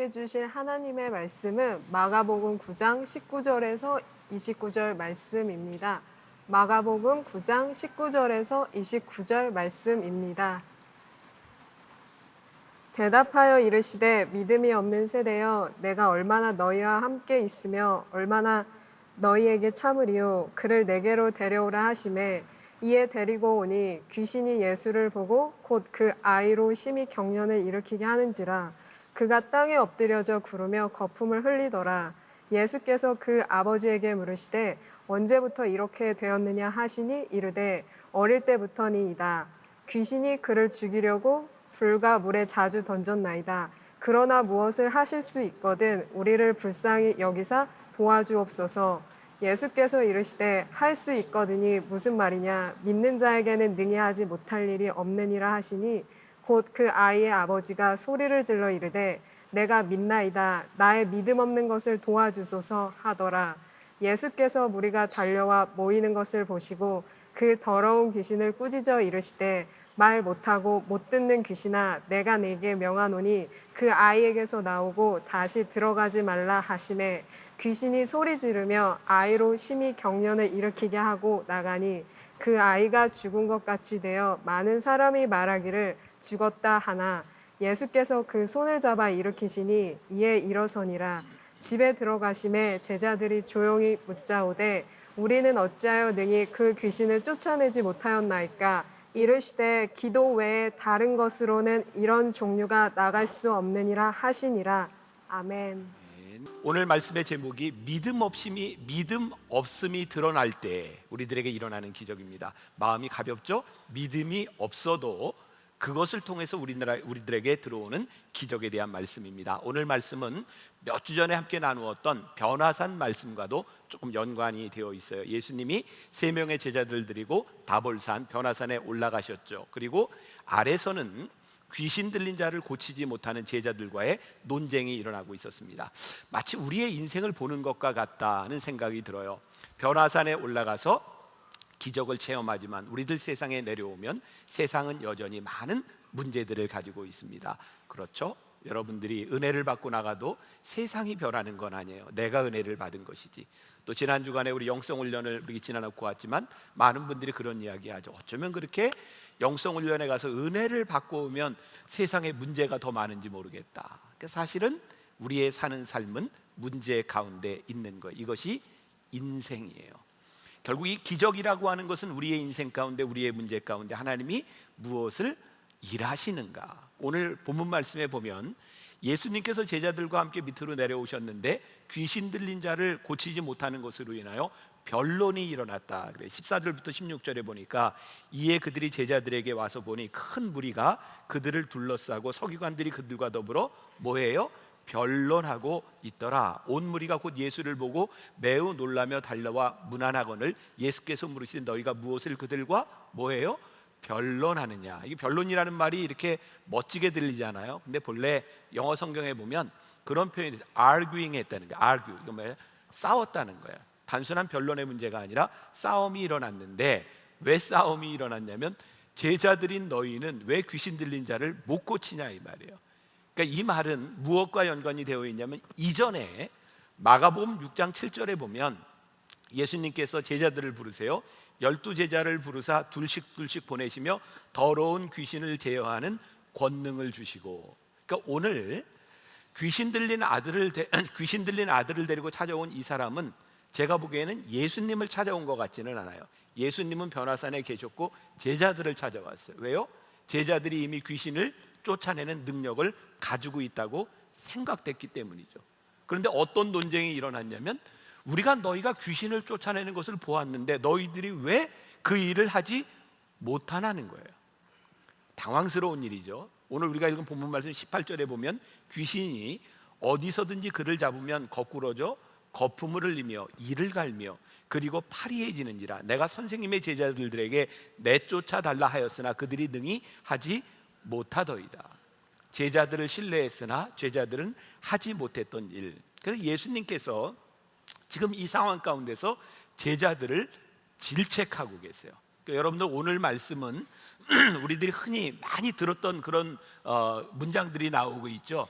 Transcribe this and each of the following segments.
우리에게 주실 하나님의 말씀은 마가복음 9장 19절에서 29절 말씀입니다. 마가복음 9장 19절에서 29절 말씀입니다. 대답하여 이르시되 믿음이 없는 세대여 내가 얼마나 너희와 함께 있으며 얼마나 너희에게 참으리요 그를 내게로 데려오라 하시매 이에 데리고 오니 귀신이 예수를 보고 곧 그 아이로 심히 경련을 일으키게 하는지라 그가 땅에 엎드려져 구르며 거품을 흘리더라. 예수께서 그 아버지에게 물으시되 언제부터 이렇게 되었느냐 하시니 이르되 어릴 때부터니이다. 귀신이 그를 죽이려고 불과 물에 자주 던졌나이다. 그러나 무엇을 하실 수 있거든 우리를 불쌍히 여기사 도와주옵소서. 예수께서 이르시되 할 수 있거든이 무슨 말이냐 믿는 자에게는 능히 하지 못할 일이 없느니라 하시니 곧 그 아이의 아버지가 소리를 질러 이르되 내가 믿나이다 나의 믿음 없는 것을 도와주소서 하더라. 예수께서 무리가 달려와 모이는 것을 보시고 그 더러운 귀신을 꾸짖어 이르시되 말 못하고 못 듣는 귀신아 내가 네게 명하노니 그 아이에게서 나오고 다시 들어가지 말라 하시매 귀신이 소리 지르며 아이로 심히 경련을 일으키게 하고 나가니 그 아이가 죽은 것 같이 되어 많은 사람이 말하기를 죽었다 하나 예수께서 그 손을 잡아 일으키시니 이에 일어서니라. 집에 들어가심에 제자들이 조용히 묻자오되 우리는 어찌하여 능히 그 귀신을 쫓아내지 못하였나이까 이르시되 기도 외에 다른 것으로는 이런 종류가 나갈 수 없느니라 하시니라. 아멘. 오늘 말씀의 제목이 믿음 없음이 드러날 때 우리들에게 일어나는 기적입니다. 마음이 가볍죠? 믿음이 없어도 그것을 통해서 우리들에게 들어오는 기적에 대한 말씀입니다. 오늘 말씀은 몇 주 전에 함께 나누었던 변화산 말씀과도 조금 연관이 되어 있어요. 예수님이 3명의 제자들을 데리고 다볼산 변화산에 올라가셨죠. 그리고 아래서는 귀신 들린 자를 고치지 못하는 제자들과의 논쟁이 일어나고 있었습니다. 마치 우리의 인생을 보는 것과 같다는 생각이 들어요. 변화산에 올라가서 기적을 체험하지만 우리들 세상에 내려오면 세상은 여전히 많은 문제들을 가지고 있습니다. 그렇죠? 여러분들이 은혜를 받고 나가도 세상이 변하는 건 아니에요. 내가 은혜를 받은 것이지. 또 지난 주간에 우리 영성훈련을 우리 지나놓고 왔지만 많은 분들이 그런 이야기하죠. 어쩌면 그렇게 영성훈련에 가서 은혜를 받고 오면 세상에 문제가 더 많은지 모르겠다. 그러니까 사실은 우리의 사는 삶은 문제 가운데 있는 거예요. 이것이 인생이에요. 결국 이 기적이라고 하는 것은 우리의 인생 가운데 우리의 문제 가운데 하나님이 무엇을 일하시는가. 오늘 본문 말씀에 보면 예수님께서 제자들과 함께 밑으로 내려오셨는데 귀신 들린 자를 고치지 못하는 것으로 인하여 변론이 일어났다. 14절부터 16절에 보니까 이에 그들이 제자들에게 와서 보니 큰 무리가 그들을 둘러싸고 서기관들이 그들과 더불어 뭐해요? 변론하고 있더라. 온 무리가 곧 예수를 보고 매우 놀라며 달려와 문안하거늘 예수께서 물으시되 너희가 무엇을 그들과 뭐해요? 변론하느냐. 이게 변론이라는 말이 이렇게 멋지게 들리잖아요. 근데 본래 영어 성경에 보면 그런 표현이 있어요. arguing 했다는 거예요. argue. 이거 뭐예요? 싸웠다는 거예요. 단순한 변론의 문제가 아니라 싸움이 일어났는데 왜 싸움이 일어났냐면 제자들인 너희는 왜 귀신 들린 자를 못 고치냐 이 말이에요. 그러니까 이 말은 무엇과 연관이 되어 있냐면 이전에 마가복음 6장 7절에 보면 예수님께서 제자들을 부르세요. 12제자를 부르사 둘씩 보내시며 더러운 귀신을 제어하는 권능을 주시고. 그러니까 오늘 귀신 들린 아들을 데리고 찾아온 이 사람은 제가 보기에는 예수님을 찾아온 것 같지는 않아요. 예수님은 변화산에 계셨고 제자들을 찾아왔어요. 왜요? 제자들이 이미 귀신을 쫓아내는 능력을 가지고 있다고 생각됐기 때문이죠. 그런데 어떤 논쟁이 일어났냐면 우리가 너희가 귀신을 쫓아내는 것을 보았는데 너희들이 왜 그 일을 하지 못하냐는 거예요. 당황스러운 일이죠. 오늘 우리가 읽은 본문 말씀 18절에 보면 귀신이 어디서든지 그를 잡으면 거꾸러져 거품을 흘리며 이를 갈며 그리고 파리해지는지라 내가 선생님의 제자들에게 내쫓아 달라 하였으나 그들이 능히 하지 못하더이다. 제자들을 신뢰했으나 제자들은 하지 못했던 일. 그래서 예수님께서 지금 이 상황 가운데서 제자들을 질책하고 계세요. 그러니까 여러분들 오늘 말씀은 우리들이 흔히 많이 들었던 그런 문장들이 나오고 있죠.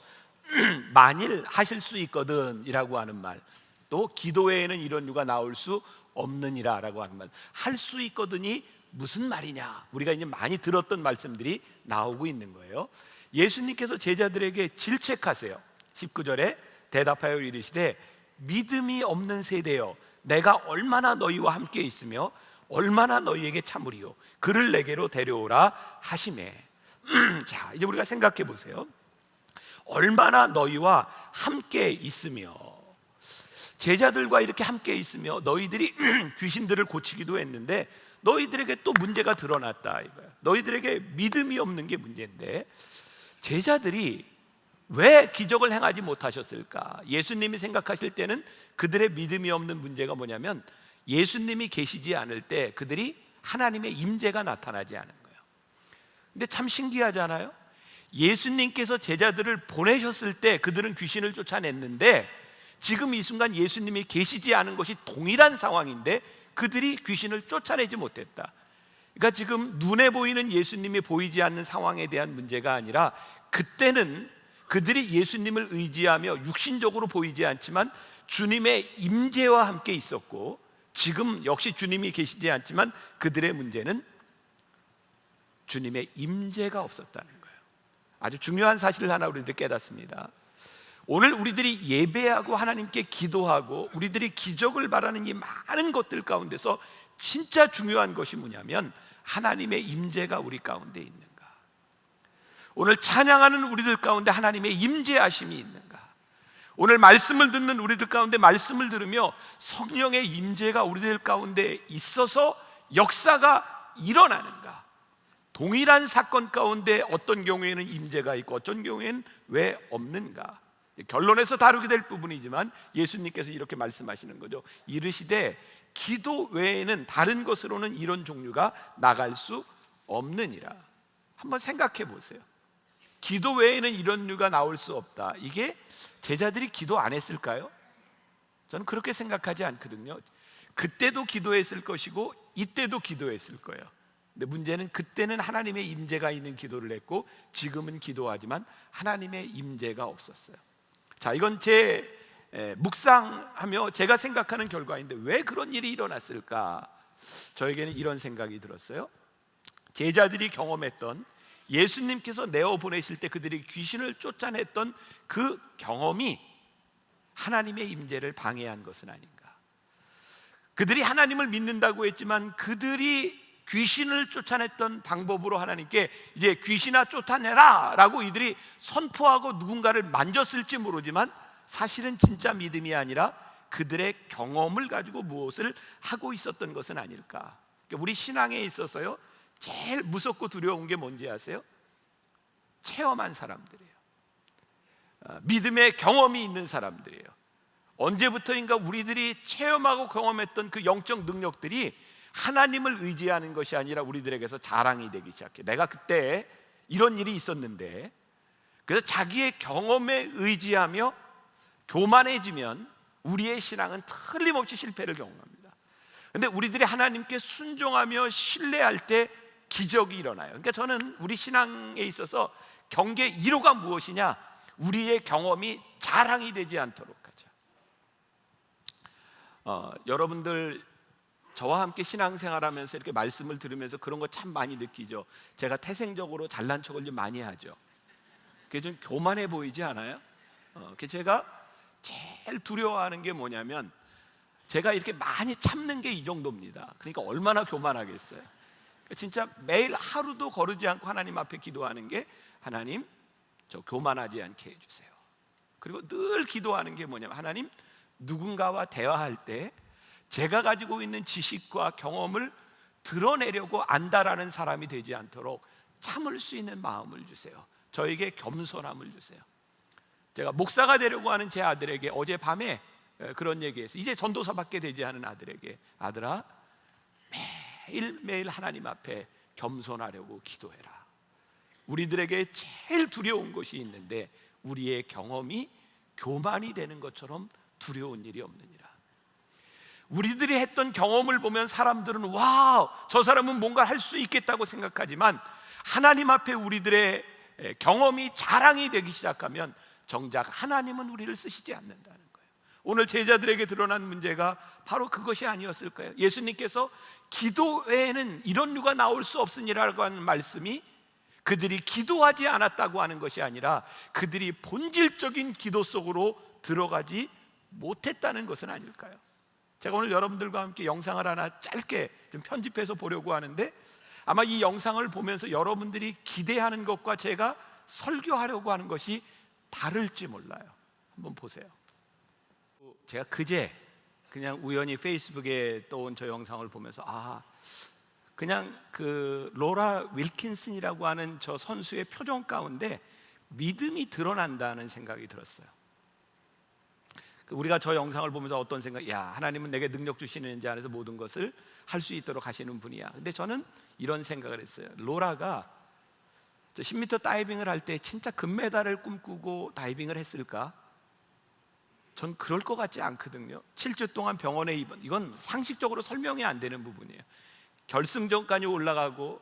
만일 하실 수 있거든이라고 하는 말, 또 기도 외에는 이런 이유가 나올 수 없느니라라고 하는 말, 할 수 있거든이 무슨 말이냐? 우리가 이제 많이 들었던 말씀들이 나오고 있는 거예요. 예수님께서 제자들에게 질책하세요. 19절에 대답하여 이르시되 믿음이 없는 세대여, 내가 얼마나 너희와 함께 있으며 얼마나 너희에게 참으리요, 그를 내게로 데려오라 하시매. 자, 이제 우리가 생각해 보세요. 얼마나 너희와 함께 있으며, 제자들과 이렇게 함께 있으며 너희들이 귀신들을 고치기도 했는데 너희들에게 또 문제가 드러났다 이거야. 너희들에게 믿음이 없는 게 문제인데 제자들이 왜 기적을 행하지 못하셨을까? 예수님이 생각하실 때는 그들의 믿음이 없는 문제가 뭐냐면 예수님이 계시지 않을 때 그들이 하나님의 임재가 나타나지 않은 거예요. 근데 참 신기하잖아요. 예수님께서 제자들을 보내셨을 때 그들은 귀신을 쫓아냈는데 지금 이 순간 예수님이 계시지 않은 것이 동일한 상황인데 그들이 귀신을 쫓아내지 못했다. 그러니까 지금 눈에 보이는 예수님이 보이지 않는 상황에 대한 문제가 아니라 그때는 그들이 예수님을 의지하며 육신적으로 보이지 않지만 주님의 임재와 함께 있었고, 지금 역시 주님이 계시지 않지만 그들의 문제는 주님의 임재가 없었다는 거예요. 아주 중요한 사실을 하나 우리들이 깨닫습니다. 오늘 우리들이 예배하고 하나님께 기도하고 우리들이 기적을 바라는 이 많은 것들 가운데서 진짜 중요한 것이 뭐냐면 하나님의 임재가 우리 가운데 있는가? 오늘 찬양하는 우리들 가운데 하나님의 임재하심이 있는가? 오늘 말씀을 듣는 우리들 가운데 말씀을 들으며 성령의 임재가 우리들 가운데 있어서 역사가 일어나는가? 동일한 사건 가운데 어떤 경우에는 임재가 있고 어떤 경우에는 왜 없는가? 결론에서 다루게 될 부분이지만 예수님께서 이렇게 말씀하시는 거죠. 이르시되 기도 외에는 다른 것으로는 이런 종류가 나갈 수 없느니라. 한번 생각해 보세요. 기도 외에는 이런 종류가 나올 수 없다. 이게 제자들이 기도 안 했을까요? 저는 그렇게 생각하지 않거든요. 그때도 기도했을 것이고 이때도 기도했을 거예요. 근데 문제는 그때는 하나님의 임재가 있는 기도를 했고 지금은 기도하지만 하나님의 임재가 없었어요. 자, 이건 제 묵상하며 제가 생각하는 결과인데 왜 그런 일이 일어났을까? 저에게는 이런 생각이 들었어요. 제자들이 경험했던, 예수님께서 내어 보내실 때 그들이 귀신을 쫓아냈던 그 경험이 하나님의 임재를 방해한 것은 아닌가? 그들이 하나님을 믿는다고 했지만 그들이 귀신을 쫓아냈던 방법으로 하나님께 이제 귀신아 쫓아내라 라고 이들이 선포하고 누군가를 만졌을지 모르지만 사실은 진짜 믿음이 아니라 그들의 경험을 가지고 무엇을 하고 있었던 것은 아닐까? 그러니까 우리 신앙에 있어서요 제일 무섭고 두려운 게 뭔지 아세요? 체험한 사람들이에요. 믿음의 경험이 있는 사람들이에요. 언제부터인가 우리들이 체험하고 경험했던 그 영적 능력들이 하나님을 의지하는 것이 아니라 우리들에게서 자랑이 되기 시작해. 내가 그때 이런 일이 있었는데. 그래서 자기의 경험에 의지하며 교만해지면 우리의 신앙은 틀림없이 실패를 경험합니다. 그런데 우리들이 하나님께 순종하며 신뢰할 때 기적이 일어나요. 그러니까 저는 우리 신앙에 있어서 경계 1호가 무엇이냐? 우리의 경험이 자랑이 되지 않도록 하자. 여러분들 저와 함께 신앙생활하면서 이렇게 말씀을 들으면서 그런 거 참 많이 느끼죠. 제가 태생적으로 잘난 척을 좀 많이 하죠. 그게 좀 교만해 보이지 않아요? 제가 제일 두려워하는 게 뭐냐면 제가 이렇게 많이 참는 게 이 정도입니다. 그러니까 얼마나 교만하겠어요. 진짜 매일 하루도 거르지 않고 하나님 앞에 기도하는 게 하나님 저 교만하지 않게 해주세요. 그리고 늘 기도하는 게 뭐냐면 하나님 누군가와 대화할 때 제가 가지고 있는 지식과 경험을 드러내려고 안다라는 사람이 되지 않도록 참을 수 있는 마음을 주세요. 저에게 겸손함을 주세요. 제가 목사가 되려고 하는 제 아들에게 어젯밤에 그런 얘기했어요. 이제 전도사 받게 되지 않은 아들에게, 아들아 매일매일 하나님 앞에 겸손하려고 기도해라. 우리들에게 제일 두려운 것이 있는데 우리의 경험이 교만이 되는 것처럼 두려운 일이 없느니라. 우리들이 했던 경험을 보면 사람들은 와우, 저 사람은 뭔가 할 수 있겠다고 생각하지만 하나님 앞에 우리들의 경험이 자랑이 되기 시작하면 정작 하나님은 우리를 쓰시지 않는다는 거예요. 오늘 제자들에게 드러난 문제가 바로 그것이 아니었을까요? 예수님께서 기도 외에는 이런 류가 나올 수 없으니라고 하는 말씀이 그들이 기도하지 않았다고 하는 것이 아니라 그들이 본질적인 기도 속으로 들어가지 못했다는 것은 아닐까요? 제가 오늘 여러분들과 함께 영상을 하나 짧게 좀 편집해서 보려고 하는데, 아마 이 영상을 보면서 여러분들이 기대하는 것과 제가 설교하려고 하는 것이 다를지 몰라요. 한번 보세요. 제가 그제 그냥 우연히 페이스북에 떠온 저 영상을 보면서 그냥 그 로라 윌킨슨이라고 하는 저 선수의 표정 가운데 믿음이 드러난다는 생각이 들었어요. 우리가 저 영상을 보면서 어떤 생각? 하나님은 내게 능력 주시는 자 안에서 모든 것을 할 수 있도록 하시는 분이야. 근데 저는 이런 생각을 했어요. 로라가 저 10m 다이빙을 할 때 진짜 금메달을 꿈꾸고 다이빙을 했을까? 전 그럴 것 같지 않거든요. 7주 동안 병원에 입원, 이건 상식적으로 설명이 안 되는 부분이에요. 결승전까지 올라가고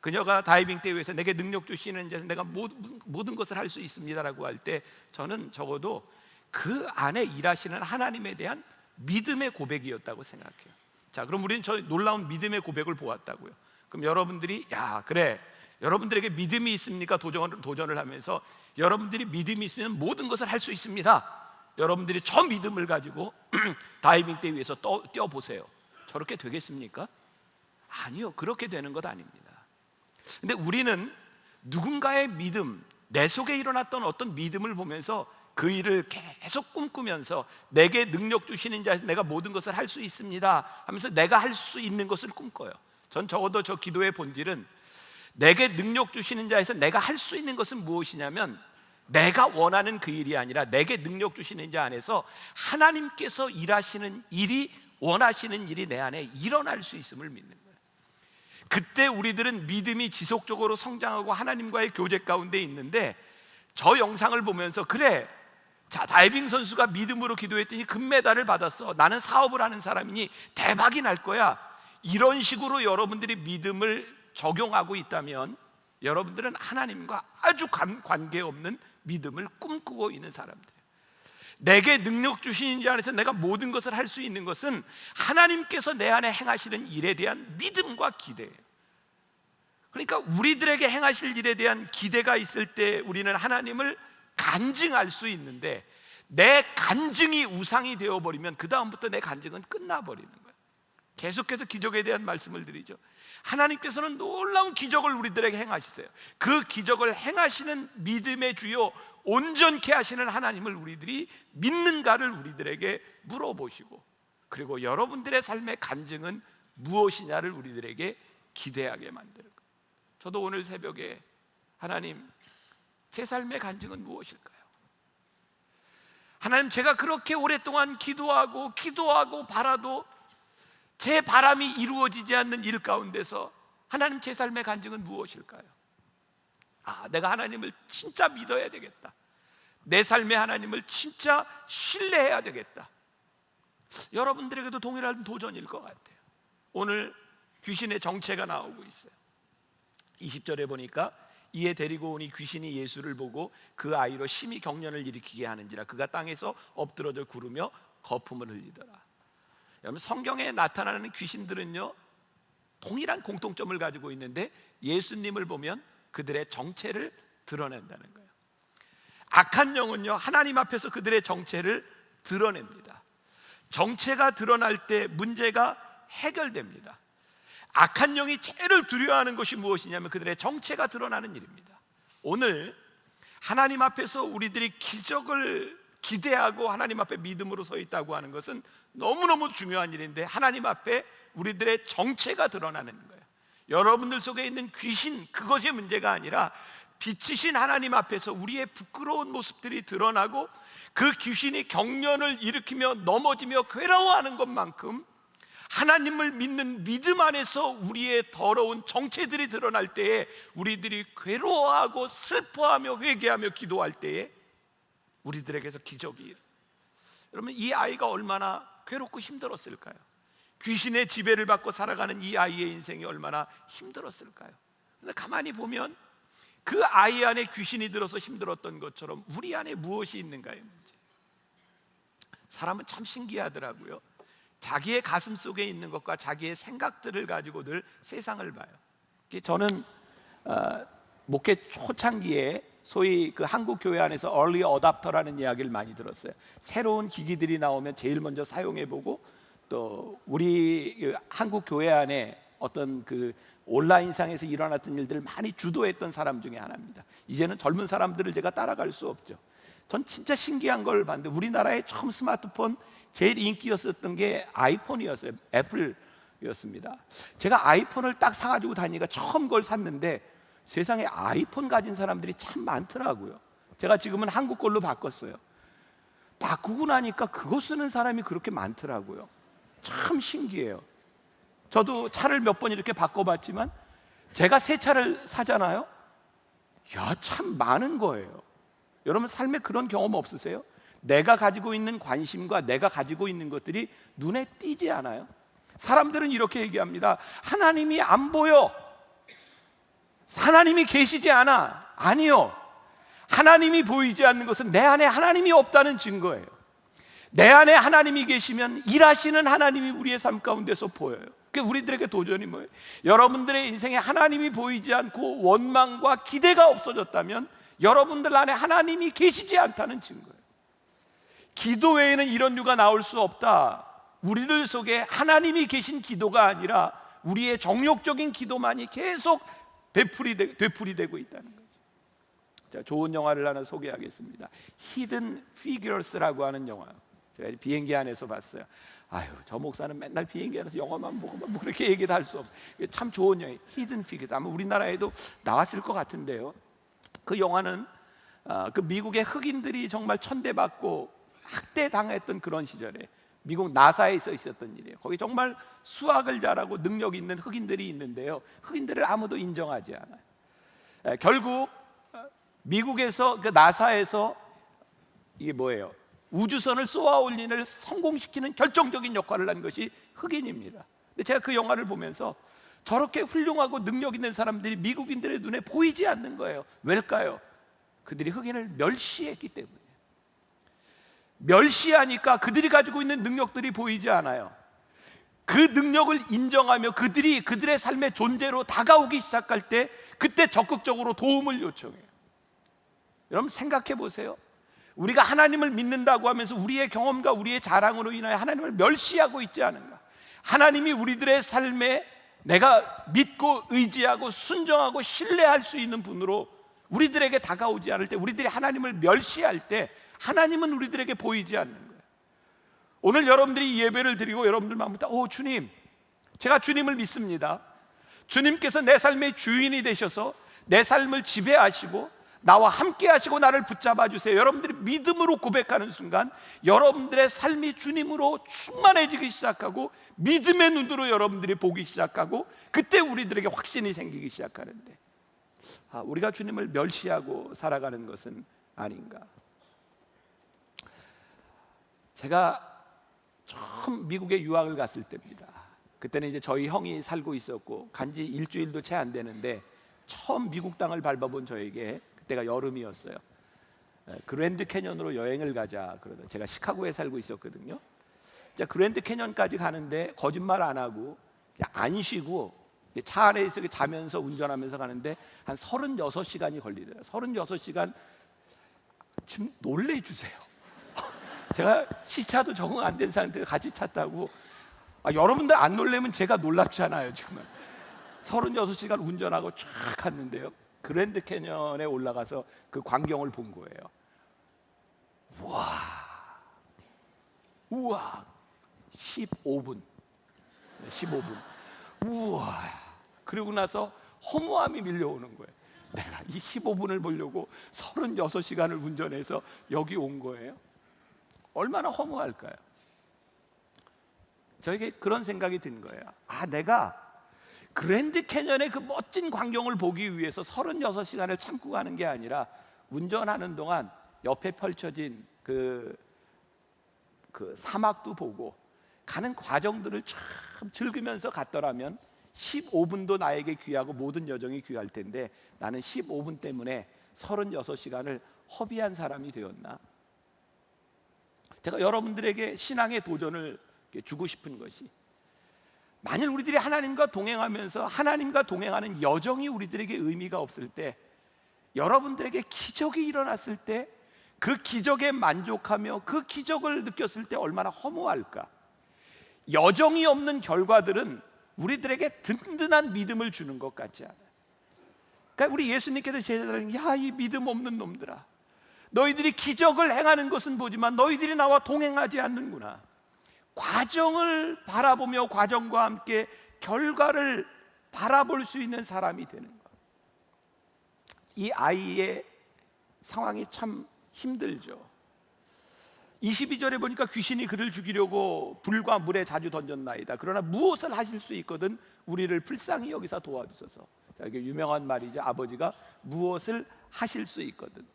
그녀가 다이빙 때 위해서 내게 능력 주시는 자 내가 모든 것을 할 수 있습니다라고 할 때 저는 적어도 그 안에 일하시는 하나님에 대한 믿음의 고백이었다고 생각해요. 자, 그럼 우리는 저 놀라운 믿음의 고백을 보았다고요. 그럼 여러분들이 그래, 여러분들에게 믿음이 있습니까? 도전을 하면서 여러분들이 믿음이 있으면 모든 것을 할 수 있습니다. 여러분들이 저 믿음을 가지고 다이빙 때 위해서 뛰어보세요. 저렇게 되겠습니까? 아니요, 그렇게 되는 것 아닙니다. 근데 우리는 누군가의 믿음, 내 속에 일어났던 어떤 믿음을 보면서 그 일을 계속 꿈꾸면서 내게 능력 주시는 자에서 내가 모든 것을 할 수 있습니다 하면서 내가 할 수 있는 것을 꿈꿔요. 전 적어도 저 기도의 본질은 내게 능력 주시는 자에서 내가 할 수 있는 것은 무엇이냐면 내가 원하는 그 일이 아니라 내게 능력 주시는 자 안에서 하나님께서 일하시는 일이, 원하시는 일이 내 안에 일어날 수 있음을 믿는 거예요. 그때 우리들은 믿음이 지속적으로 성장하고 하나님과의 교제 가운데 있는데, 저 영상을 보면서 그래, 자, 다이빙 선수가 믿음으로 기도했더니 금메달을 받았어. 나는 사업을 하는 사람이니 대박이 날 거야. 이런 식으로 여러분들이 믿음을 적용하고 있다면 여러분들은 하나님과 아주 관계없는 믿음을 꿈꾸고 있는 사람들이에요. 내게 능력 주시는 자 안에서 내가 모든 것을 할 수 있는 것은 하나님께서 내 안에 행하시는 일에 대한 믿음과 기대예요. 그러니까 우리들에게 행하실 일에 대한 기대가 있을 때 우리는 하나님을 간증할 수 있는데, 내 간증이 우상이 되어버리면 그 다음부터 내 간증은 끝나버리는 거예요. 계속해서 기적에 대한 말씀을 드리죠. 하나님께서는 놀라운 기적을 우리들에게 행하시세요. 그 기적을 행하시는 믿음의 주요, 온전케 하시는 하나님을 우리들이 믿는가를 우리들에게 물어보시고, 그리고 여러분들의 삶의 간증은 무엇이냐를 우리들에게 기대하게 만드는 거예요. 저도 오늘 새벽에 하나님, 제 삶의 간증은 무엇일까요? 하나님, 제가 그렇게 오랫동안 기도하고 바라도 제 바람이 이루어지지 않는 일 가운데서 하나님, 제 삶의 간증은 무엇일까요? 내가 하나님을 진짜 믿어야 되겠다. 내 삶의 하나님을 진짜 신뢰해야 되겠다. 여러분들에게도 동일한 도전일 것 같아요. 오늘 귀신의 정체가 나오고 있어요. 20절에 보니까 이에 데리고 오니 귀신이 예수를 보고 그 아이로 심히 경련을 일으키게 하는지라 그가 땅에서 엎드러져 구르며 거품을 흘리더라. 여러분, 성경에 나타나는 귀신들은요 동일한 공통점을 가지고 있는데 예수님을 보면 그들의 정체를 드러낸다는 거예요. 악한 영은요 하나님 앞에서 그들의 정체를 드러냅니다. 정체가 드러날 때 문제가 해결됩니다. 악한 영이 제일 두려워하는 것이 무엇이냐면 그들의 정체가 드러나는 일입니다. 오늘 하나님 앞에서 우리들이 기적을 기대하고 하나님 앞에 믿음으로 서 있다고 하는 것은 너무너무 중요한 일인데, 하나님 앞에 우리들의 정체가 드러나는 거예요. 여러분들 속에 있는 귀신, 그것이 문제가 아니라 빛이신 하나님 앞에서 우리의 부끄러운 모습들이 드러나고 그 귀신이 경련을 일으키며 넘어지며 괴로워하는 것만큼 하나님을 믿는 믿음 안에서 우리의 더러운 정체들이 드러날 때에 우리들이 괴로워하고 슬퍼하며 회개하며 기도할 때에 우리들에게서 기적이, 여러분, 이 아이가 얼마나 괴롭고 힘들었을까요? 귀신의 지배를 받고 살아가는 이 아이의 인생이 얼마나 힘들었을까요? 근데 가만히 보면 그 아이 안에 귀신이 들어서 힘들었던 것처럼 우리 안에 무엇이 있는가의 문제. 사람은 참 신기하더라고요. 자기의 가슴 속에 있는 것과 자기의 생각들을 가지고 늘 세상을 봐요. 저는 목회 초창기에 소위 그 한국 교회 안에서 early adopter라는 이야기를 많이 들었어요. 새로운 기기들이 나오면 제일 먼저 사용해보고, 또 우리 한국 교회 안에 어떤 그 온라인상에서 일어났던 일들을 많이 주도했던 사람 중에 하나입니다. 이제는 젊은 사람들을 제가 따라갈 수 없죠. 전 진짜 신기한 걸 봤는데, 우리나라에 처음 스마트폰 제일 인기였었던 게 아이폰이었어요. 애플이었습니다. 제가 아이폰을 딱 사가지고 다니니까 처음 걸 샀는데 세상에 아이폰 가진 사람들이 참 많더라고요. 제가 지금은 한국 걸로 바꿨어요. 바꾸고 나니까 그거 쓰는 사람이 그렇게 많더라고요. 참 신기해요. 저도 차를 몇 번 이렇게 바꿔봤지만 제가 새 차를 사잖아요. 야, 참 많은 거예요. 여러분 삶에 그런 경험 없으세요? 내가 가지고 있는 관심과 내가 가지고 있는 것들이 눈에 띄지 않아요? 사람들은 이렇게 얘기합니다. 하나님이 안 보여. 하나님이 계시지 않아. 아니요, 하나님이 보이지 않는 것은 내 안에 하나님이 없다는 증거예요. 내 안에 하나님이 계시면 일하시는 하나님이 우리의 삶 가운데서 보여요. 그게 우리들에게 도전이 뭐예요? 여러분들의 인생에 하나님이 보이지 않고 원망과 기대가 없어졌다면 여러분들 안에 하나님이 계시지 않다는 증거예요. 기도 외에는 이런 류가 나올 수 없다. 우리들 속에 하나님이 계신 기도가 아니라 우리의 정욕적인 기도만이 계속 되풀이되고 있다는 거죠. 자, 좋은 영화를 하나 소개하겠습니다. Hidden Figures라고 하는 영화. 제가 비행기 안에서 봤어요. 아유, 저 목사는 맨날 비행기 안에서 영화만 보고 뭐 그렇게 얘기도 할 수 없어요. 참 좋은 영화예요. Hidden Figures. 아마 우리나라에도 나왔을 것 같은데요. 그 영화는 그 미국의 흑인들이 정말 천대받고 학대당했던 그런 시절에 미국 나사에서 있었던 일이에요. 거기 정말 수학을 잘하고 능력 있는 흑인들이 있는데요, 흑인들을 아무도 인정하지 않아요. 결국 미국에서 그 나사에서 이게 뭐예요? 우주선을 쏘아 올리는 성공시키는 결정적인 역할을 한 것이 흑인입니다. 근데 제가 그 영화를 보면서 저렇게 훌륭하고 능력 있는 사람들이 미국인들의 눈에 보이지 않는 거예요. 왜일까요? 그들이 흑인을 멸시했기 때문에. 멸시하니까 그들이 가지고 있는 능력들이 보이지 않아요. 그 능력을 인정하며 그들의 삶의 존재로 다가오기 시작할 때 그때 적극적으로 도움을 요청해요. 여러분 생각해 보세요. 우리가 하나님을 믿는다고 하면서 우리의 경험과 우리의 자랑으로 인하여 하나님을 멸시하고 있지 않은가? 하나님이 우리들의 삶에 내가 믿고 의지하고 순종하고 신뢰할 수 있는 분으로 우리들에게 다가오지 않을 때, 우리들이 하나님을 멸시할 때 하나님은 우리들에게 보이지 않는 거예요. 오늘 여러분들이 예배를 드리고 여러분들 마음부터 주님, 제가 주님을 믿습니다. 주님께서 내 삶의 주인이 되셔서 내 삶을 지배하시고 나와 함께 하시고 나를 붙잡아 주세요. 여러분들이 믿음으로 고백하는 순간 여러분들의 삶이 주님으로 충만해지기 시작하고 믿음의 눈으로 여러분들이 보기 시작하고 그때 우리들에게 확신이 생기기 시작하는데, 우리가 주님을 멸시하고 살아가는 것은 아닌가? 제가 처음 미국에 유학을 갔을 때입니다. 그때는 이제 저희 형이 살고 있었고 간지 일주일도 채 안 되는데 처음 미국 땅을 밟아본 저에게, 그때가 여름이었어요. 그랜드 캐년으로 여행을 가자 그러다 제가 시카고에 살고 있었거든요. 자, 그랜드 캐년까지 가는데 거짓말 안 하고 그냥 안 쉬고 차 안에서 자면서 운전하면서 가는데 한 36시간이 걸리더라고요. 36시간. 좀 놀래주세요. 제가 시차도 적응 안 된 상태에서 같이 차 타고, 여러분들 안 놀래면 제가 놀랍잖아요. 정말 36시간 운전하고 쫙 갔는데요, 그랜드 캐년에 올라가서 그 광경을 본 거예요. 우와 15분. 우와. 그리고 나서 허무함이 밀려오는 거예요. 내가 이 15분을 보려고 36시간을 운전해서 여기 온 거예요. 얼마나 허무할까요? 저에게 그런 생각이 든 거예요. 내가 그랜드 캐년의 그 멋진 광경을 보기 위해서 36시간을 참고 가는 게 아니라 운전하는 동안 옆에 펼쳐진 그 사막도 보고 가는 과정들을 참 즐기면서 갔더라면 15분도 나에게 귀하고 모든 여정이 귀할 텐데 나는 15분 때문에 36시간을 허비한 사람이 되었나? 제가 여러분들에게 신앙의 도전을 주고 싶은 것이, 만일 우리들이 하나님과 동행하면서 하나님과 동행하는 여정이 우리들에게 의미가 없을 때, 여러분들에게 기적이 일어났을 때 그 기적에 만족하며 그 기적을 느꼈을 때 얼마나 허무할까? 여정이 없는 결과들은 우리들에게 든든한 믿음을 주는 것 같지 않아요? 그러니까 우리 예수님께서 제자들에게, 야, 이 믿음 없는 놈들아, 너희들이 기적을 행하는 것은 보지만 너희들이 나와 동행하지 않는구나. 과정을 바라보며 과정과 함께 결과를 바라볼 수 있는 사람이 되는 것. 이 아이의 상황이 참 힘들죠. 22절에 보니까 귀신이 그를 죽이려고 불과 물에 자주 던졌나이다. 그러나 무엇을 하실 수 있거든 우리를 불쌍히 여기서 도와주소서. 자, 이게 유명한 말이죠. 아버지가 무엇을 하실 수 있거든.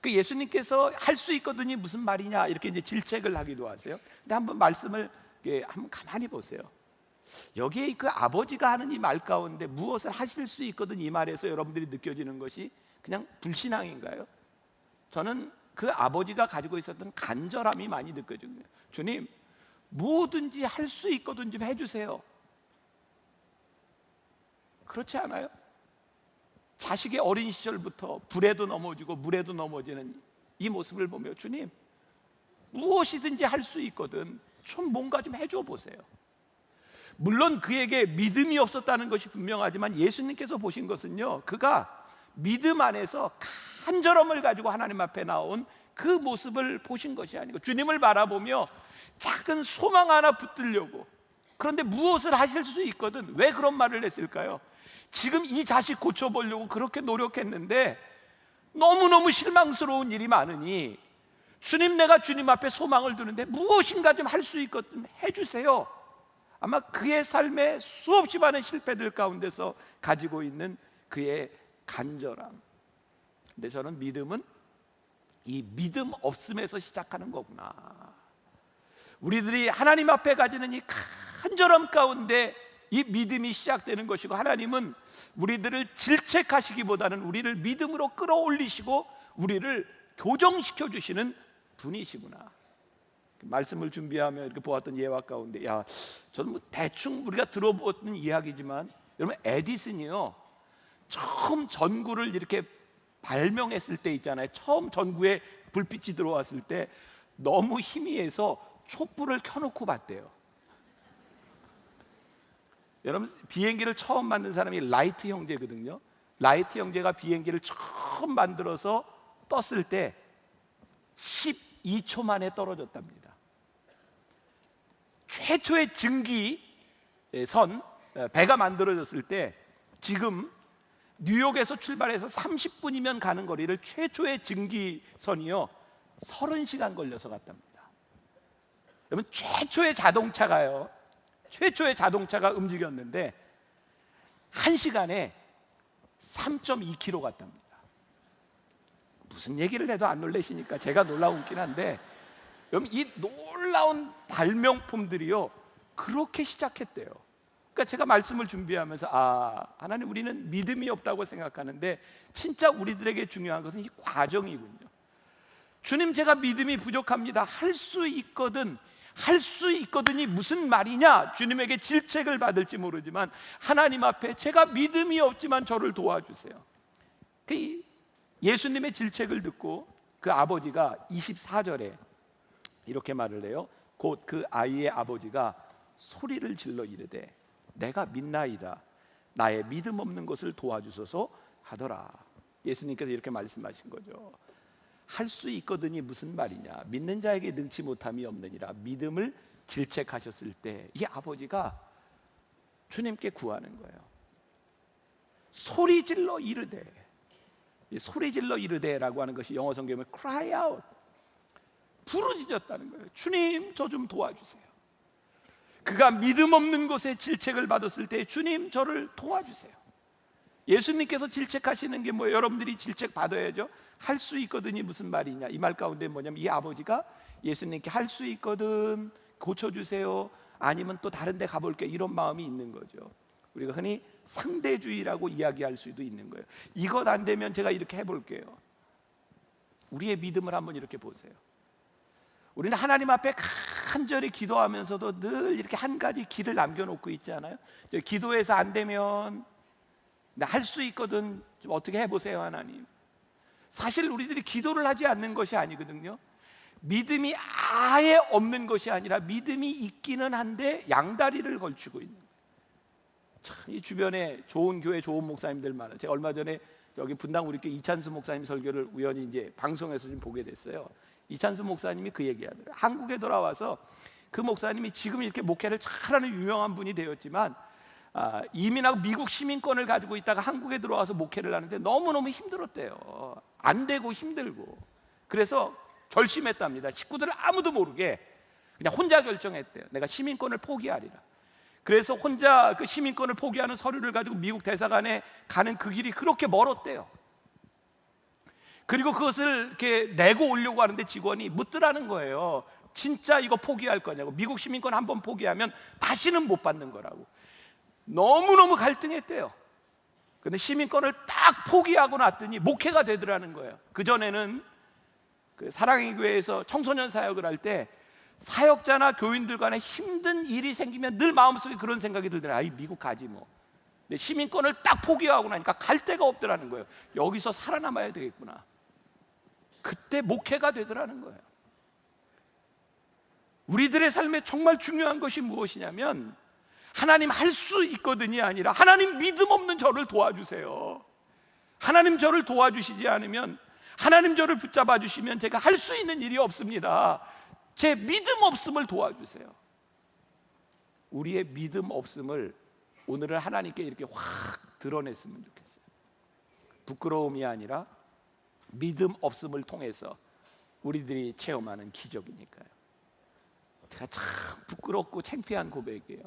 그 예수님께서 할 수 있거든이 무슨 말이냐 이렇게 이제 질책을 하기도 하세요. 근데 한번 말씀을 한번 가만히 보세요. 여기에 그 아버지가 하는 이 말 가운데 무엇을 하실 수 있거든 이 말에서 여러분들이 느껴지는 것이 그냥 불신앙인가요? 저는 그 아버지가 가지고 있었던 간절함이 많이 느껴집니다. 주님, 뭐든지 할 수 있거든 좀 해주세요. 그렇지 않아요? 자식의 어린 시절부터 불에도 넘어지고 물에도 넘어지는 이 모습을 보며, 주님, 무엇이든지 할 수 있거든 좀 뭔가 좀 해줘 보세요. 물론 그에게 믿음이 없었다는 것이 분명하지만 예수님께서 보신 것은요, 그가 믿음 안에서 간절함을 가지고 하나님 앞에 나온 그 모습을 보신 것이 아니고, 주님을 바라보며 작은 소망 하나 붙들려고, 그런데 무엇을 하실 수 있거든, 왜 그런 말을 했을까요? 지금 이 자식 고쳐보려고 그렇게 노력했는데 너무너무 실망스러운 일이 많으니, 주님, 내가 주님 앞에 소망을 두는데 무엇인가 좀 할 수 있거든 해주세요. 아마 그의 삶에 수없이 많은 실패들 가운데서 가지고 있는 그의 간절함. 근데 저는 믿음은 이 믿음 없음에서 시작하는 거구나. 우리들이 하나님 앞에 가지는 이 간절함 가운데 이 믿음이 시작되는 것이고, 하나님은 우리들을 질책하시기보다는 우리를 믿음으로 끌어올리시고 우리를 교정시켜 주시는 분이시구나. 말씀을 준비하며 이렇게 보았던 예화 가운데, 저는 뭐 대충 우리가 들어보던 이야기지만, 여러분, 에디슨이요, 처음 전구를 이렇게 발명했을 때 있잖아요. 처음 전구에 불빛이 들어왔을 때 너무 희미해서 촛불을 켜놓고 봤대요. 여러분, 비행기를 처음 만든 사람이 라이트 형제거든요. 라이트 형제가 비행기를 처음 만들어서 떴을 때 12초 만에 떨어졌답니다. 최초의 증기선 배가 만들어졌을 때, 지금 뉴욕에서 출발해서 30분이면 가는 거리를 최초의 증기선이요 30시간 걸려서 갔답니다. 여러분, 최초의 자동차가 움직였는데 1시간에 3.2km 갔답니다. 무슨 얘기를 해도 안 놀라시니까 제가 놀라운긴 한데, 여러분, 이 놀라운 발명품들이요 그렇게 시작했대요. 그러니까 제가 말씀을 준비하면서, 하나님, 우리는 믿음이 없다고 생각하는데 진짜 우리들에게 중요한 것은 이 과정이군요. 주님, 제가 믿음이 부족합니다. 할 수 있거든이 무슨 말이냐? 주님에게 질책을 받을지 모르지만 하나님 앞에 제가 믿음이 없지만 저를 도와주세요. 그 예수님의 질책을 듣고 그 아버지가 24절에 이렇게 말을 해요. 곧 그 아이의 아버지가 소리를 질러 이르되 내가 믿나이다. 나의 믿음 없는 것을 도와주소서 하더라. 예수님께서 이렇게 말씀하신 거죠. 할 수 있거든이 무슨 말이냐? 믿는 자에게 능치 못함이 없느니라. 믿음을 질책하셨을 때 이 아버지가 주님께 구하는 거예요. 소리질러 이르되, 소리질러 이르되라고 하는 것이 영어 성경에 cry out, 부르짖었다는 거예요. 주님, 저 좀 도와주세요. 그가 믿음 없는 것에 질책을 받았을 때 주님, 저를 도와주세요. 예수님께서 질책하시는 게 뭐예요? 여러분들이 질책 받아야죠. 할 수 있거든이 무슨 말이냐? 이 말 가운데 뭐냐면, 이 아버지가 예수님께 할 수 있거든, 고쳐주세요, 아니면 또 다른 데 가볼게, 이런 마음이 있는 거죠. 우리가 흔히 상대주의라고 이야기할 수도 있는 거예요. 이것 안 되면 제가 이렇게 해볼게요. 우리의 믿음을 한번 이렇게 보세요. 우리는 하나님 앞에 간절히 기도하면서도 늘 이렇게 한 가지 길을 남겨놓고 있지 않아요? 저 기도해서 안 되면 나 할 수 있거든, 좀 어떻게 해보세요 하나님. 사실 우리들이 기도를 하지 않는 것이 아니거든요. 믿음이 아예 없는 것이 아니라 믿음이 있기는 한데 양다리를 걸치고 있는 거예요. 참, 이 주변에 좋은 교회 좋은 목사님들 많아요. 제가 얼마 전에 여기 분당 우리 교회 이찬수 목사님 설교를 우연히 이제 방송에서 좀 보게 됐어요. 이찬수 목사님이 그 얘기하더라고요. 한국에 돌아와서 그 목사님이 지금 이렇게 목회를 잘하는 유명한 분이 되었지만 이민하고 미국 시민권을 가지고 있다가 한국에 들어와서 목회를 하는데 너무너무 힘들었대요. 안 되고 힘들고. 그래서 결심했답니다. 식구들 아무도 모르게 그냥 혼자 결정했대요. 내가 시민권을 포기하리라. 그래서 혼자 그 시민권을 포기하는 서류를 가지고 미국 대사관에 가는 그 길이 그렇게 멀었대요. 그리고 그것을 이렇게 내고 오려고 하는데 직원이 묻더라는 거예요. 진짜 이거 포기할 거냐고. 미국 시민권 한번 포기하면 다시는 못 받는 거라고. 너무너무 갈등했대요. 근데 시민권을 딱 포기하고 났더니 목회가 되더라는 거예요. 그전에는 그 사랑의 교회에서 청소년 사역을 할 때 사역자나 교인들 간에 힘든 일이 생기면 늘 마음속에 그런 생각이 들더라고요. 아이 미국 가지 뭐. 근데 시민권을 딱 포기하고 나니까 갈 데가 없더라는 거예요. 여기서 살아남아야 되겠구나. 그때 목회가 되더라는 거예요. 우리들의 삶에 정말 중요한 것이 무엇이냐면 하나님 할 수 있거든이 아니라 하나님 믿음 없는 저를 도와주세요. 하나님 저를 도와주시지 않으면, 하나님 저를 붙잡아 주시면 제가 할 수 있는 일이 없습니다. 제 믿음 없음을 도와주세요. 우리의 믿음 없음을 오늘은 하나님께 이렇게 확 드러냈으면 좋겠어요. 부끄러움이 아니라 믿음 없음을 통해서 우리들이 체험하는 기적이니까요. 제가 참 부끄럽고 창피한 고백이에요.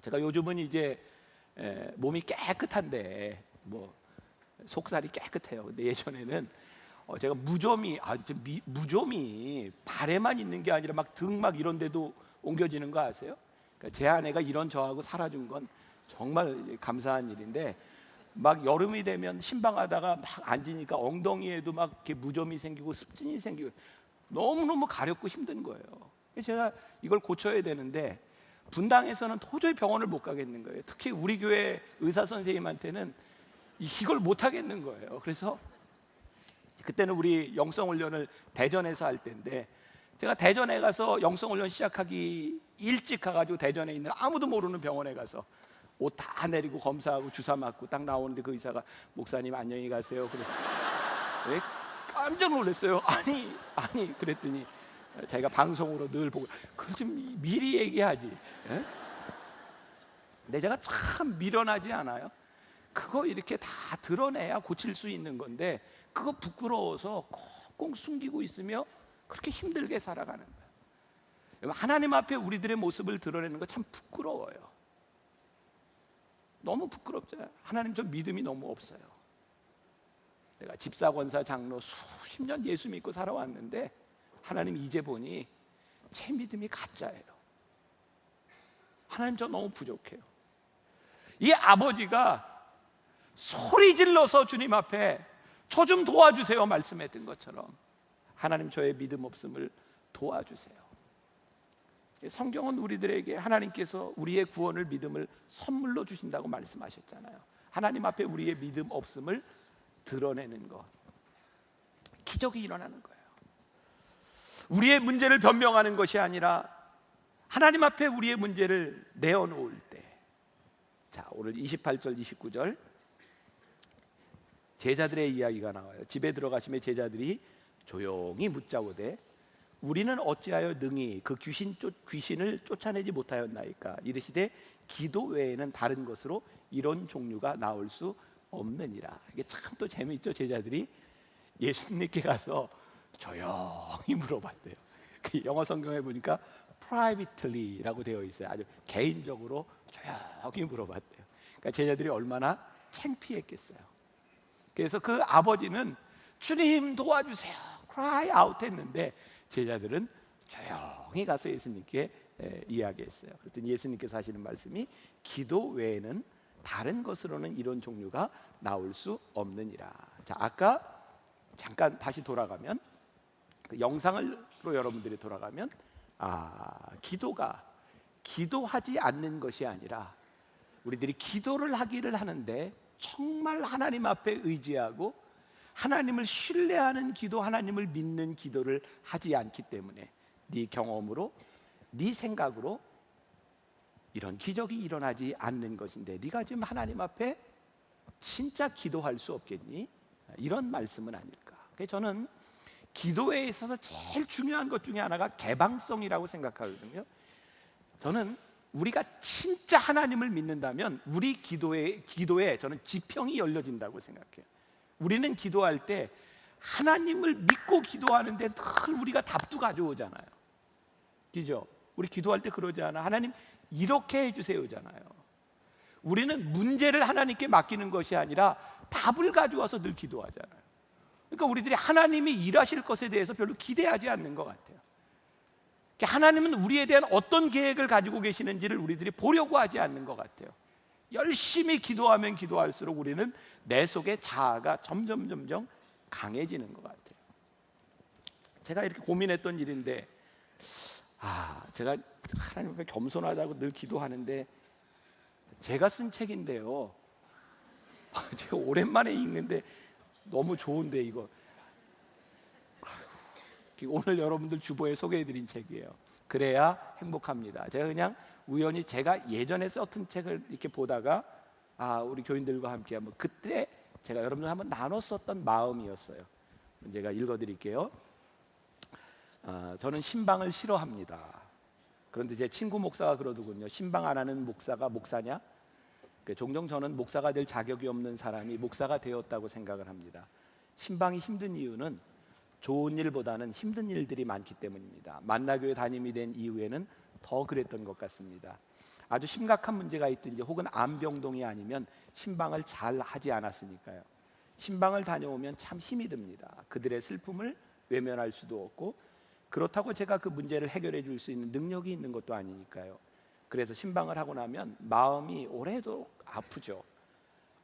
제가 요즘은 이제 몸이 깨끗한데 뭐 속살이 깨끗해요. 근데 예전에는 제가 무좀이 무좀이 발에만 있는 게 아니라 막 등 막 이런 데도 옮겨지는 거 아세요? 그러니까 제 아내가 이런 저하고 살아준 건 정말 감사한 일인데, 막 여름이 되면 신방하다가 막 앉으니까 엉덩이에도 막 이렇게 무좀이 생기고 습진이 생기고 너무너무 가렵고 힘든 거예요. 그래서 제가 이걸 고쳐야 되는데 분당에서는 도저히 병원을 못 가겠는 거예요. 특히 우리 교회 의사 선생님한테는 이걸 못 하겠는 거예요. 그래서 그때는 우리 영성훈련을 대전에서 할 때인데, 제가 대전에 가서 영성훈련 시작하기 일찍 가가지고 대전에 있는 아무도 모르는 병원에 가서 옷 다 내리고 검사하고 주사 맞고 딱 나오는데 그 의사가 목사님 안녕히 가세요. 그래서 깜짝 놀랐어요. 아니 그랬더니 자기가 방송으로 늘 보고 그걸 좀 미리 얘기하지. 예? 근데 제가 참 미련하지 않아요? 그거 이렇게 다 드러내야 고칠 수 있는 건데 그거 부끄러워서 꽁꽁 숨기고 있으며 그렇게 힘들게 살아가는 거예요. 하나님 앞에 우리들의 모습을 드러내는 거 참 부끄러워요. 너무 부끄럽잖아요. 하나님 저 믿음이 너무 없어요. 내가 집사, 권사, 장로 수십 년 예수 믿고 살아왔는데 하나님 이제 보니 제 믿음이 가짜예요. 하나님 저 너무 부족해요. 이 아버지가 소리 질러서 주님 앞에 저 좀 도와주세요 말씀했던 것처럼 하나님 저의 믿음 없음을 도와주세요. 성경은 우리들에게 하나님께서 우리의 구원을 믿음을 선물로 주신다고 말씀하셨잖아요. 하나님 앞에 우리의 믿음 없음을 드러내는 것, 기적이 일어나는 거예요. 우리의 문제를 변명하는 것이 아니라 하나님 앞에 우리의 문제를 내어놓을 때, 자 오늘 28절 29절 제자들의 이야기가 나와요. 집에 들어가시며 제자들이 조용히 묻자오되 우리는 어찌하여 능히 그 귀신을 쫓아내지 못하였나이까. 이르시되 기도 외에는 다른 것으로 이런 종류가 나올 수 없느니라. 이게 참 또 재미있죠. 제자들이 예수님께 가서 조용히 물어봤대요. 그 영어 성경에 보니까 privately라고 되어 있어요. 아주 개인적으로 조용히 물어봤대요. 그러니까 제자들이 얼마나 창피했겠어요. 그래서 그 아버지는 주님 도와주세요 cry out 했는데 제자들은 조용히 가서 예수님께 이야기했어요. 그랬더니 예수님께서 하시는 말씀이 기도 외에는 다른 것으로는 이런 종류가 나올 수 없느니라. 자, 아까 잠깐 다시 돌아가면 그 영상으로 여러분들이 돌아가면 기도가 기도하지 않는 것이 아니라 우리들이 기도를 하기를 하는데 정말 하나님 앞에 의지하고 하나님을 신뢰하는 기도, 하나님을 믿는 기도를 하지 않기 때문에 네 경험으로, 네 생각으로 이런 기적이 일어나지 않는 것인데 네가 지금 하나님 앞에 진짜 기도할 수 없겠니? 이런 말씀은 아닐까. 그래서 저는 기도에 있어서 제일 중요한 것 중에 하나가 개방성이라고 생각하거든요. 저는 우리가 진짜 하나님을 믿는다면 우리 기도에 저는 지평이 열려진다고 생각해요. 우리는 기도할 때 하나님을 믿고 기도하는데 늘 우리가 답도 가져오잖아요. 그죠? 우리 기도할 때 그러지 않아? 하나님 이렇게 해주세요잖아요. 우리는 문제를 하나님께 맡기는 것이 아니라 답을 가져와서 늘 기도하잖아요. 그러니까 우리들이 하나님이 일하실 것에 대해서 별로 기대하지 않는 것 같아요. 하나님은 우리에 대한 어떤 계획을 가지고 계시는지를 우리들이 보려고 하지 않는 것 같아요. 열심히 기도하면 기도할수록 우리는 내 속의 자아가 점점 강해지는 것 같아요. 제가 이렇게 고민했던 일인데 제가 하나님 앞에 겸손하다고 늘 기도하는데 제가 쓴 책인데요. 제가 오랜만에 읽는데 너무 좋은데 이거 오늘 여러분들 주보에 소개해드린 책이에요. 그래야 행복합니다. 제가 그냥 우연히 제가 예전에 썼던 책을 이렇게 보다가 우리 교인들과 함께 한번 그때 제가 여러분들 한번 나눠 썼던 마음이었어요. 제가 읽어드릴게요. 저는 신방을 싫어합니다. 그런데 제 친구 목사가 그러더군요. 신방 안 하는 목사가 목사냐? 종종 저는 목사가 될 자격이 없는 사람이 목사가 되었다고 생각을 합니다. 신방이 힘든 이유는 좋은 일보다는 힘든 일들이 많기 때문입니다. 만나교회 담임이 된 이후에는 더 그랬던 것 같습니다. 아주 심각한 문제가 있든지 혹은 암병동이 아니면 신방을 잘 하지 않았으니까요. 신방을 다녀오면 참 힘이 듭니다. 그들의 슬픔을 외면할 수도 없고 그렇다고 제가 그 문제를 해결해 줄 수 있는 능력이 있는 것도 아니니까요. 그래서 신방을 하고 나면 마음이 오래도록 아프죠.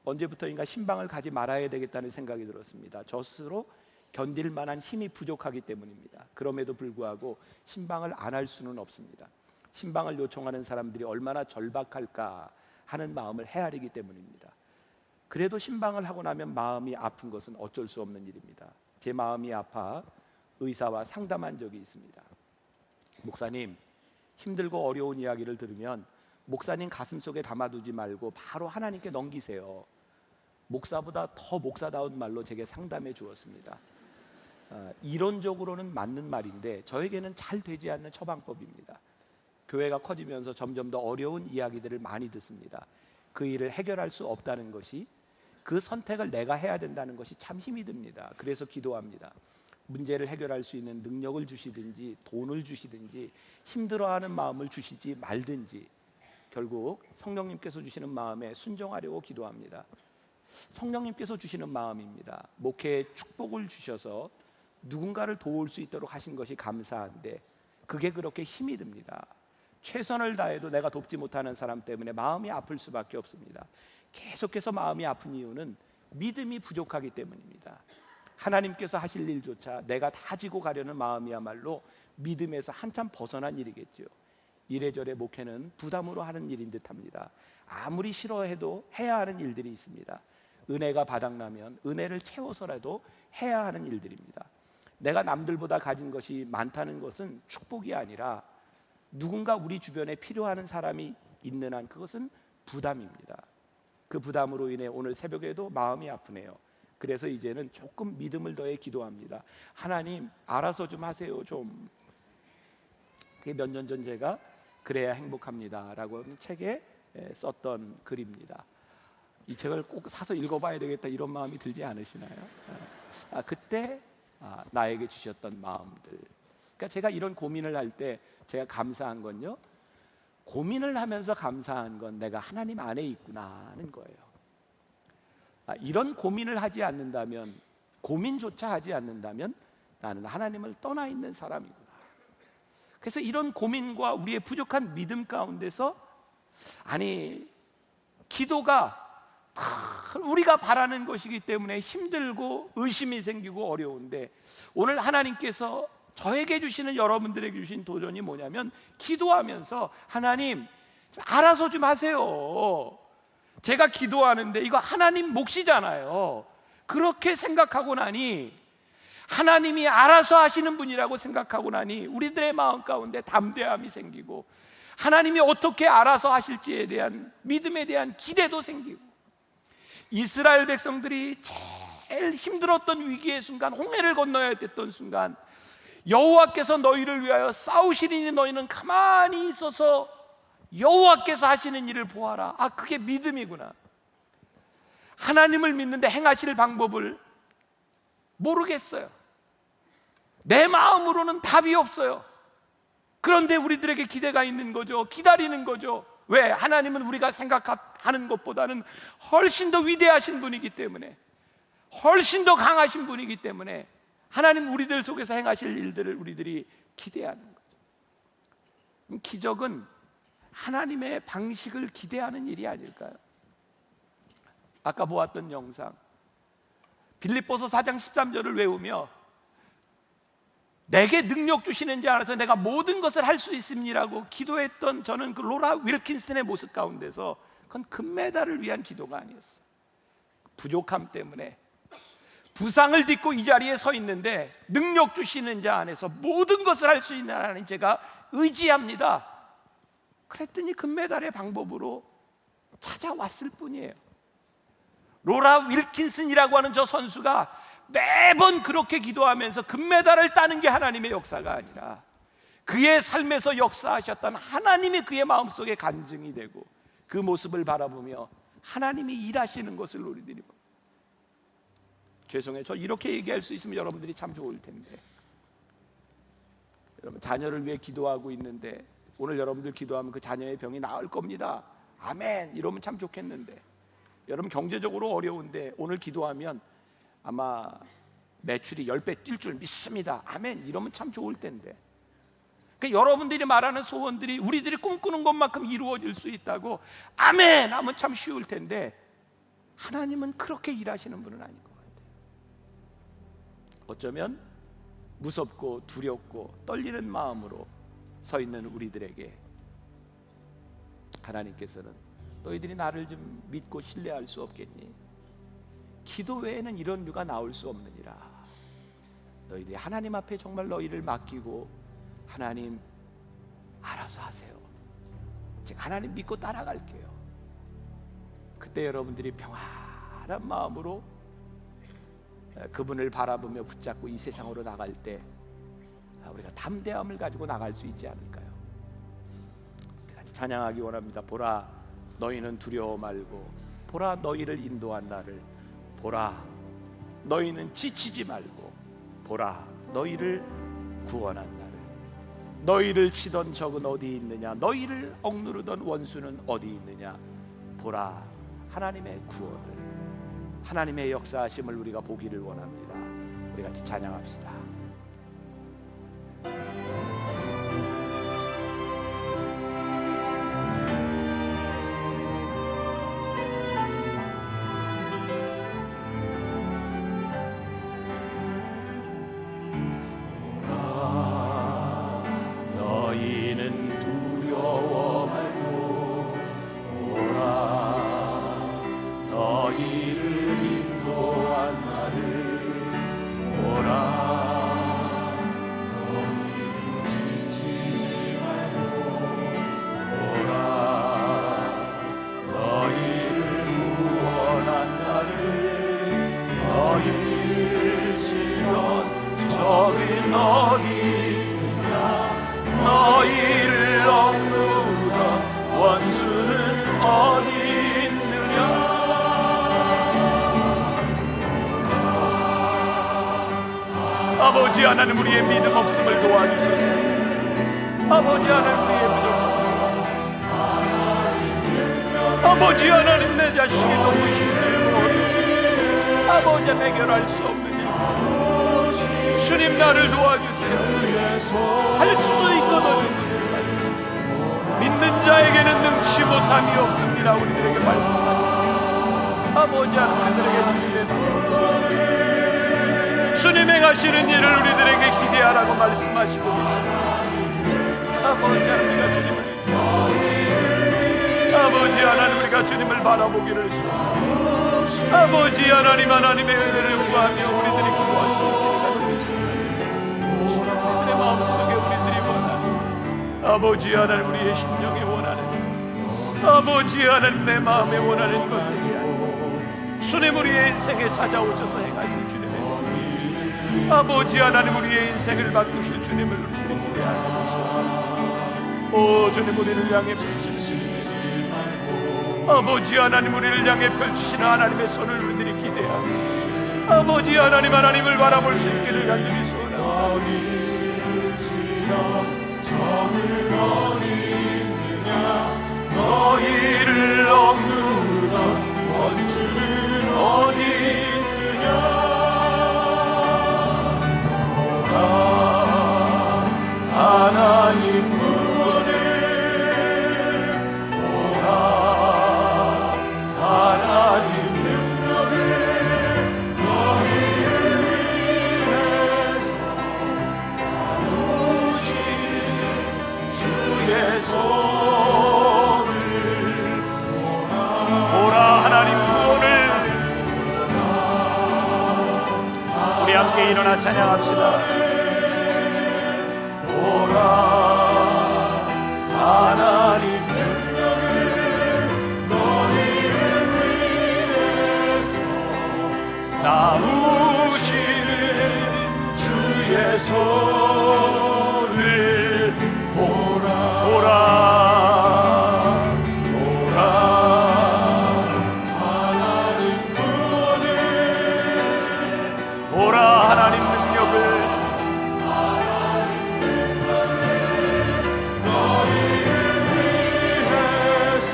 언제부터인가 신방을 가지 말아야 되겠다는 생각이 들었습니다. 저 스스로 견딜 만한 힘이 부족하기 때문입니다. 그럼에도 불구하고 신방을 안 할 수는 없습니다. 신방을 요청하는 사람들이 얼마나 절박할까 하는 마음을 헤아리기 때문입니다. 그래도 신방을 하고 나면 마음이 아픈 것은 어쩔 수 없는 일입니다. 제 마음이 아파 의사와 상담한 적이 있습니다. 목사님, 힘들고 어려운 이야기를 들으면 목사님 가슴속에 담아두지 말고 바로 하나님께 넘기세요. 목사보다 더 목사다운 말로 제게 상담해 주었습니다. 이론적으로는 맞는 말인데 저에게는 잘 되지 않는 처방법입니다. 교회가 커지면서 점점 더 어려운 이야기들을 많이 듣습니다. 그 일을 해결할 수 없다는 것이, 그 선택을 내가 해야 된다는 것이 참 힘이 듭니다. 그래서 기도합니다. 문제를 해결할 수 있는 능력을 주시든지 돈을 주시든지 힘들어하는 마음을 주시지 말든지 결국 성령님께서 주시는 마음에 순종하려고 기도합니다. 성령님께서 주시는 마음입니다. 목회에 축복을 주셔서 누군가를 도울 수 있도록 하신 것이 감사한데 그게 그렇게 힘이 듭니다. 최선을 다해도 내가 돕지 못하는 사람 때문에 마음이 아플 수밖에 없습니다. 계속해서 마음이 아픈 이유는 믿음이 부족하기 때문입니다. 하나님께서 하실 일조차 내가 다 지고 가려는 마음이야말로 믿음에서 한참 벗어난 일이겠죠. 이래저래 목회는 부담으로 하는 일인 듯합니다. 아무리 싫어해도 해야 하는 일들이 있습니다. 은혜가 바닥나면 은혜를 채워서라도 해야 하는 일들입니다. 내가 남들보다 가진 것이 많다는 것은 축복이 아니라 누군가 우리 주변에 필요한 사람이 있는 한 그것은 부담입니다. 그 부담으로 인해 오늘 새벽에도 마음이 아프네요. 그래서 이제는 조금 믿음을 더해 기도합니다. 하나님 알아서 좀 하세요 좀. 그게 몇 년 전 제가 그래야 행복합니다 라고 하는 책에 썼던 글입니다. 이 책을 꼭 사서 읽어봐야 되겠다 이런 마음이 들지 않으시나요? 그때 나에게 주셨던 마음들. 그러니까 제가 이런 고민을 할 때 제가 감사한 건요, 고민을 하면서 감사한 건 내가 하나님 안에 있구나 하는 거예요. 이런 고민을 하지 않는다면, 고민조차 하지 않는다면 나는 하나님을 떠나 있는 사람이구나. 그래서 이런 고민과 우리의 부족한 믿음 가운데서 기도가 우리가 바라는 것이기 때문에 힘들고 의심이 생기고 어려운데, 오늘 하나님께서 저에게 주시는, 여러분들에게 주신 도전이 뭐냐면, 기도하면서 하나님 알아서 좀 하세요. 제가 기도하는데 이거 하나님 몫이잖아요. 그렇게 생각하고 나니, 하나님이 알아서 하시는 분이라고 생각하고 나니 우리들의 마음 가운데 담대함이 생기고, 하나님이 어떻게 알아서 하실지에 대한 믿음에 대한 기대도 생기고, 이스라엘 백성들이 제일 힘들었던 위기의 순간, 홍해를 건너야 됐던 순간, 여호와께서 너희를 위하여 싸우시리니 너희는 가만히 있어서 여호와께서 하시는 일을 보아라. 그게 믿음이구나. 하나님을 믿는데 행하실 방법을 모르겠어요. 내 마음으로는 답이 없어요. 그런데 우리들에게 기대가 있는 거죠. 기다리는 거죠. 왜? 하나님은 우리가 생각하는 것보다는 훨씬 더 위대하신 분이기 때문에, 훨씬 더 강하신 분이기 때문에 하나님 우리들 속에서 행하실 일들을 우리들이 기대하는 거죠. 기적은 하나님의 방식을 기대하는 일이 아닐까요? 아까 보았던 영상, 빌립보서 4장 13절을 외우며 내게 능력 주시는 자 안에서 내가 모든 것을 할 수 있음이라고 기도했던, 저는 그 로라 윌킨슨의 모습 가운데서, 그건 금메달을 위한 기도가 아니었어요. 부족함 때문에 부상을 딛고 이 자리에 서 있는데, 능력 주시는 자 안에서 모든 것을 할 수 있는 하나님 제가 의지합니다. 그랬더니 금메달의 방법으로 찾아왔을 뿐이에요. 로라 윌킨슨이라고 하는 저 선수가 매번 그렇게 기도하면서 금메달을 따는 게 하나님의 역사가 아니라, 그의 삶에서 역사하셨던 하나님이 그의 마음속에 간증이 되고, 그 모습을 바라보며 하나님이 일하시는 것을 우리들이 봅니다. 죄송해요, 저 이렇게 얘기할 수 있으면 여러분들이 참 좋을 텐데, 여러분 자녀를 위해 기도하고 있는데 오늘 여러분들 기도하면 그 자녀의 병이 나을 겁니다, 아멘, 이러면 참 좋겠는데, 여러분 경제적으로 어려운데 오늘 기도하면 아마 매출이 10배 뛸 줄 믿습니다, 아멘, 이러면 참 좋을 텐데, 그러니까 여러분들이 말하는 소원들이 우리들이 꿈꾸는 것만큼 이루어질 수 있다고 아멘 하면 참 쉬울 텐데, 하나님은 그렇게 일하시는 분은 아닌 것 같아요. 어쩌면 무섭고 두렵고 떨리는 마음으로 서 있는 우리들에게 하나님께서는 너희들이 나를 좀 믿고 신뢰할 수 없겠니? 기도 외에는 이런 류가 나올 수 없느니라. 너희들이 하나님 앞에 정말 너희를 맡기고, 하나님 알아서 하세요, 제가 하나님 믿고 따라갈게요. 그때 여러분들이 평안한 마음으로 그분을 바라보며 붙잡고 이 세상으로 나갈 때 우리가 담대함을 가지고 나갈 수 있지 않을까요? 우리 같이 찬양하기 원합니다. 보라 너희는 두려워 말고, 보라 너희를 인도한 나를, 보라 너희는 지치지 말고, 보라 너희를 구원한 나를. 너희를 치던 적은 어디 있느냐, 너희를 억누르던 원수는 어디 있느냐. 보라 하나님의 구원을, 하나님의 역사하심을 우리가 보기를 원합니다. 우리 같이 찬양합시다. 아버지 하나님, 우리의 믿음 없음을 도와주소서. 아버지 하나님, 우리의 부족함, 아버지 하나님, 내 자식이 너무 힘들고 어렵고 아버지 해결할 수 없는 일, 주님 나를 도와주세요. 할 수 있거든. 믿는 자에게는 능치 못함이 없습니다. 우리들에게 말씀하십니다. 아버지 하나님, 우리들에게 주님 행하시는 일을 우리들에게 기대하라고 말씀하시고 계십니다. 아버지 하나님, 아버지 하나님, 우리가 주님을 바라보기를 소원합니다. 아버지 하나님, 하나님의 은혜를 구하며 우리들이 기도할 수 있기를 간절히 우리들의 마음속에 우리들이 원하는, 아버지 하나님, 우리의 심령에 원하는, 아버지 하나님, 내 마음에 원하는 것들이 아니고 주님 우리의 인생에 찾아오셔서 행하실 주님의 일, 아버지 하나님, 우리의 인생을 바꾸실 주님을 우리들이 기대하고 있습니다. 오 주님, 우리를 향해 아버지 하나님, 우리를 향해 펼치시는 하나님의 손을 우리들이 기대하고 아버지 하나님, 하나님을 바라볼 수 있기를 간절히 소원합니다. 저는 어디 있느냐 너희를 억누르던 원수는 어디 있느냐 보라 하나님 함께 일어나 찬양합시다. 보라 하나님 능력을 너희를 위해서 싸우시는 주의 손을 보라 보라 하나님 구원을 보라 하나님 능력을 너희를 위해서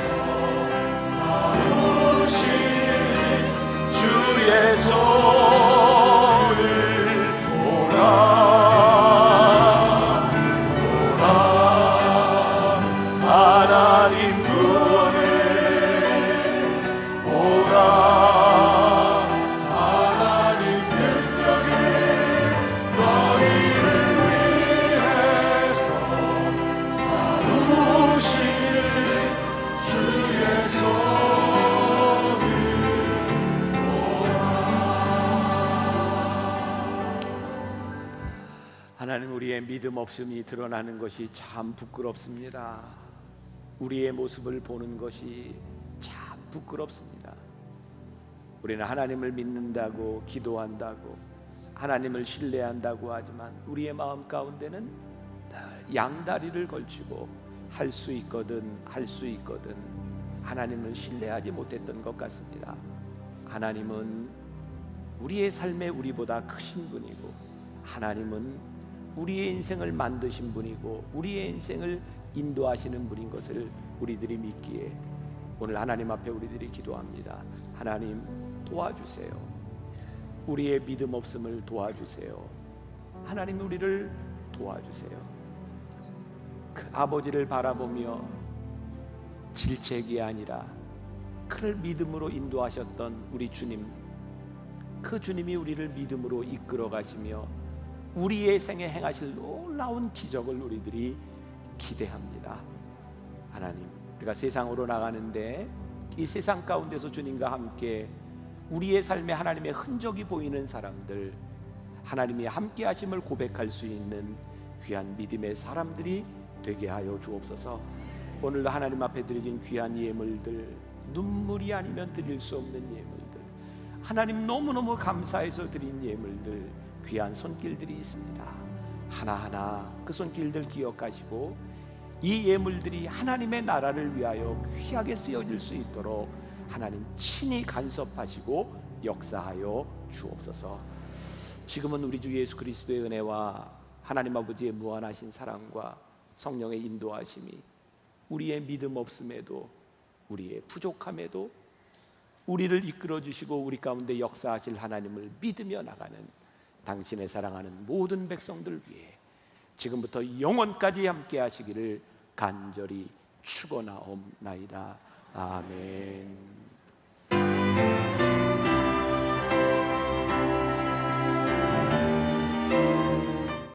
싸우시는 주의 손을 보라 하나님 구원을 보라 하나님 능력을 너희를 위해서 싸우시는 주의 손을 하나님, 우리의 믿음 없음이 드러나는 것이 참 부끄럽습니다. 우리의 모습을 보는 것이 참 부끄럽습니다. 우리는 하나님을 믿는다고 기도한다고 하나님을 신뢰한다고 하지만 우리의 마음 가운데는 늘 양다리를 걸치고 할 수 있거든 하나님을 신뢰하지 못했던 것 같습니다. 하나님은 우리의 삶에 우리보다 크신 분이고 하나님은 우리의 인생을 만드신 분이고 우리의 인생을 인도하시는 분인 것을 우리들이 믿기에 오늘 하나님 앞에 우리들이 기도합니다. 하나님 도와주세요. 우리의 믿음 없음을 도와주세요. 하나님 우리를 도와주세요. 그 아버지를 바라보며 질책이 아니라 그를 믿음으로 인도하셨던 우리 주님, 그 주님이 우리를 믿음으로 이끌어 가시며 우리의 생에 행하실 놀라운 기적을 우리들이 기대합니다. 하나님, 우리가 세상으로 나가는데 이 세상 가운데서 주님과 함께 우리의 삶에 하나님의 흔적이 보이는 사람들, 하나님이 함께 하심을 고백할 수 있는 귀한 믿음의 사람들이 되게 하여 주옵소서. 오늘도 하나님 앞에 드려진 귀한 예물들, 눈물이 아니면 드릴 수 없는 예물들, 하나님 너무너무 감사해서 드린 예물들, 귀한 손길들이 있습니다. 하나하나 그 손길들 기억하시고 이 예물들이 하나님의 나라를 위하여 귀하게 쓰여질 수 있도록 하나님 친히 간섭하시고 역사하여 주옵소서. 지금은 우리 주 예수 그리스도의 은혜와 하나님 아버지의 무한하신 사랑과 성령의 인도하심이 우리의 믿음 없음에도 우리의 부족함에도 우리를 이끌어 주시고 우리 가운데 역사하실 하나님을 믿으며 나가는 당신의 사랑하는 모든 백성들 위해 지금부터 영원까지 함께 하시기를 간절히 축원하옵나이다. 아멘.